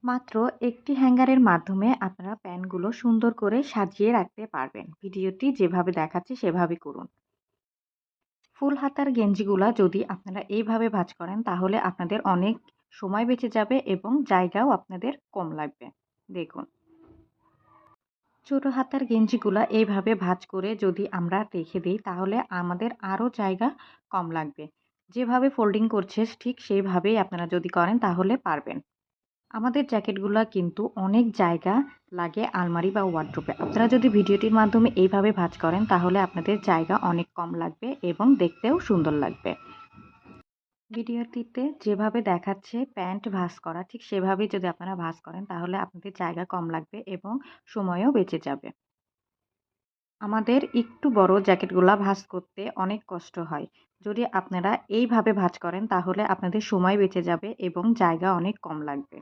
মাত্র একটি হ্যাঙ্গারের মাধ্যমে আপনারা প্যান্টগুলো সুন্দর করে সাজিয়ে রাখতে পারবেন। ভিডিওটি যেভাবে দেখাচ্ছি সেভাবে করুন। ফুল হাতার গেঞ্জিগুলা যদি আপনারা এইভাবে ভাঁজ করেন তাহলে আপনাদের অনেক সময় বেঁচে যাবে এবং জায়গাও আপনাদের কম লাগবে। দেখুন, ছোট হাতার গেঞ্জিগুলা এইভাবে ভাঁজ করে যদি আমরা রেখে দিই তাহলে আমাদের আরও জায়গা কম লাগবে। যেভাবে ফোল্ডিং করছে ঠিক সেইভাবেই আপনারা যদি করেন তাহলে পারবেন। আমাদের জ্যাকেটগুলা কিন্তু অনেক জায়গা লাগে আলমারি বা ওয়ারড্রোবে। আপনারা যদি ভিডিওটির মাধ্যমে এইভাবে ভাঁজ করেন তাহলে আপনাদের জায়গা অনেক কম লাগবে এবং দেখতেও সুন্দর লাগবে। ভিডিওটিতে যেভাবে দেখাচ্ছে প্যান্ট ভাঁজ করা ঠিক সেভাবেই যদি আপনারা ভাঁজ করেন তাহলে আপনাদের জায়গা কম লাগবে এবং সময়ও বেঁচে যাবে। আমাদের একটু বড় জ্যাকেটগুলা ভাঁজ করতে অনেক কষ্ট হয়। যদি আপনারা এইভাবে ভাঁজ করেন তাহলে আপনাদের সময় বেঁচে যাবে এবং জায়গা অনেক কম লাগবে।